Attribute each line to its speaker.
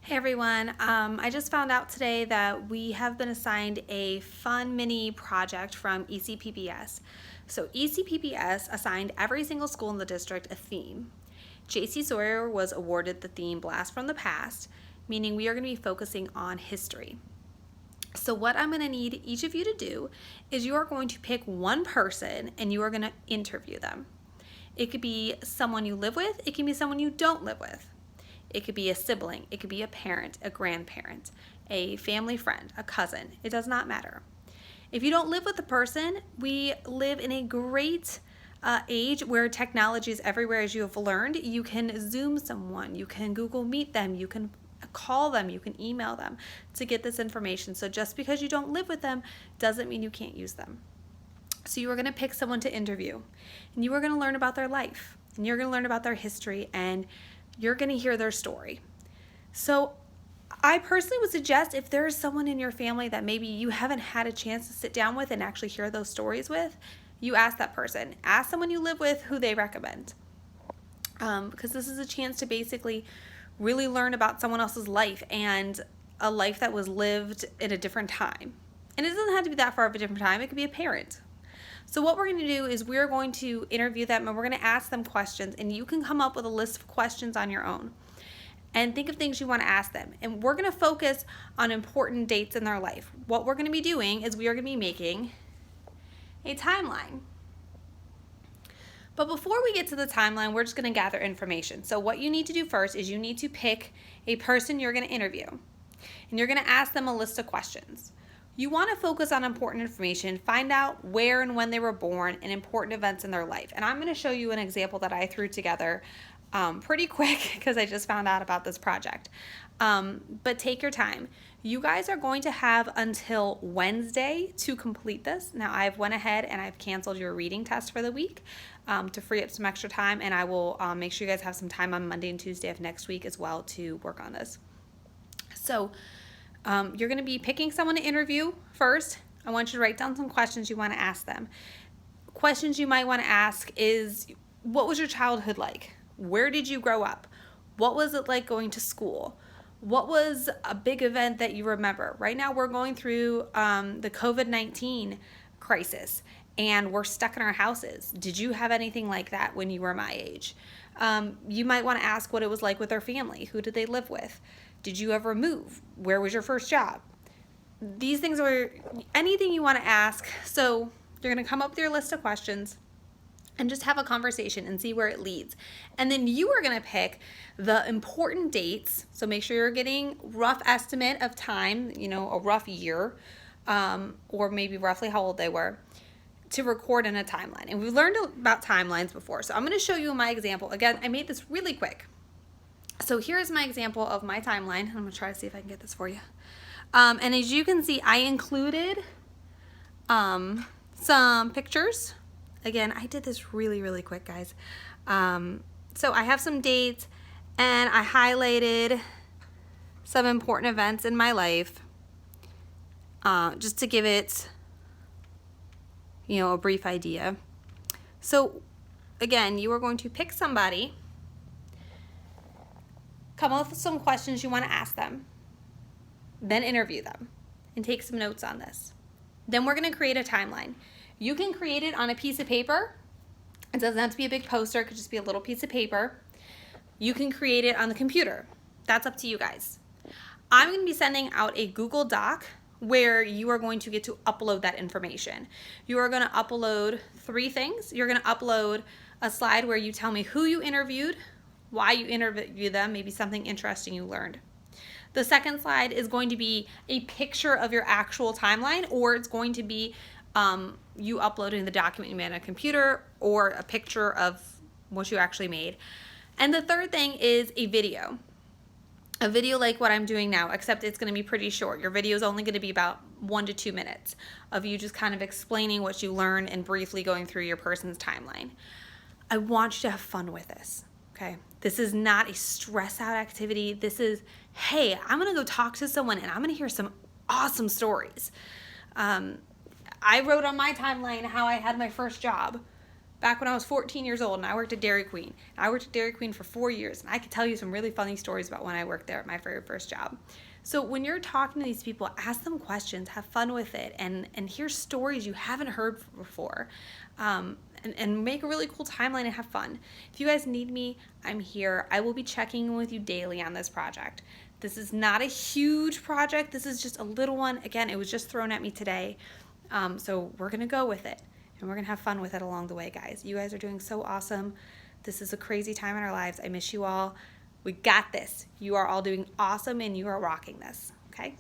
Speaker 1: Hey everyone, I just found out today that we have been assigned a fun mini project from ECPPS. So ECPPS assigned every single school in the district a theme. JC Sawyer was awarded the theme Blast from the Past, meaning we are going to be focusing on history. So what I'm going to need each of you to do is you are going to pick one person and you are going to interview them. It could be someone you live with, it can be someone you don't live with. It could be a sibling, it could be a parent, a grandparent, a family friend, a cousin. It does not matter. If you don't live with the person, we live in a great age where technology is everywhere, as you have learned. You can Zoom someone, you can Google Meet them, you can call them, you can email them to get this information. So just because you don't live with them doesn't mean you can't use them. So you are going to pick someone to interview, and you are going to learn about their life, and you're going to learn about their history, and you're going to hear their story. So I personally would suggest, if there is someone in your family that maybe you haven't had a chance to sit down with and actually hear those stories with, you ask that person. Ask someone you live with who they recommend. Because this is a chance to basically really learn about someone else's life, and a life that was lived in a different time. And it doesn't have to be that far of a different time. It could be a parent. So what we're going to do is we're going to interview them, and we're going to ask them questions, and you can come up with a list of questions on your own and think of things you want to ask them. And we're going to focus on important dates in their life. What we're going to be doing is we are going to be making a timeline. But before we get to the timeline, we're just going to gather information. So what you need to do first is you need to pick a person you're going to interview, and you're going to ask them a list of questions. You want to focus on important information, find out where and when they were born, and important events in their life. And I'm going to show you an example that I threw together pretty quick because I just found out about this project. But take your time. You guys are going to have until Wednesday to complete this. Now, I've went ahead and I've canceled your reading test for the week to free up some extra time, and I will make sure you guys have some time on Monday and Tuesday of next week as well to work on this. So you're going to be picking someone to interview first. I want you to write down some questions you want to ask them. Questions you might want to ask is, what was your childhood like? Where did you grow up? What was it like going to school? What was a big event that you remember? Right now we're going through the COVID-19 crisis, and we're stuck in our houses. Did you have anything like that when you were my age? You might want to ask what it was like with their family. Who did they live with? Did you ever move? Where was your first job? These things are anything you want to ask. So you're going to come up with your list of questions and just have a conversation and see where it leads. And then you are going to pick the important dates. So make sure you're getting rough estimate of time, a rough year, or maybe roughly how old they were, to record in a timeline. And we've learned about timelines before. So I'm going to show you my example. Again, I made this really quick. So here's my example of my timeline. I'm going to try to see if I can get this for you. And as you can see, I included some pictures. Again, I did this really, really quick, guys. So I have some dates, and I highlighted some important events in my life just to give it, a brief idea. So again, you are going to pick somebody, come up with some questions you want to ask them, then interview them, and take some notes on this. Then we're going to create a timeline. You can create it on a piece of paper. It doesn't have to be a big poster. It could just be a little piece of paper. You can create it on the computer. That's up to you guys. I'm going to be sending out a Google Doc where you are going to get to upload that information. You are going to upload 3 things. You're going to upload a slide where you tell me who you interviewed, why you interviewed them, maybe something interesting you learned. The second slide is going to be a picture of your actual timeline, or it's going to be you uploading the document you made on a computer, or a picture of what you actually made. And the third thing is a video. A video like what I'm doing now, except it's going to be pretty short. Your video is only going to be about 1 to 2 minutes of you just kind of explaining what you learned and briefly going through your person's timeline. I want you to have fun with this, okay? This is not a stress out activity. This is, hey, I'm going to go talk to someone and I'm going to hear some awesome stories. I wrote on my timeline how I had my first job. back when I was 14 years old and I worked at Dairy Queen. I worked at Dairy Queen for 4 years, and I could tell you some really funny stories about when I worked there at my very first job. So when you're talking to these people, ask them questions, have fun with it, and hear stories you haven't heard before. And make a really cool timeline and have fun. If you guys need me, I'm here. I will be checking in with you daily on this project. This is not a huge project. This is just a little one. Again, it was just thrown at me today. So we're going to go with it, and we're going to have fun with it along the way, guys. You guys are doing so awesome. This is a crazy time in our lives. I miss you all. We got this. You are all doing awesome, and you are rocking this, okay?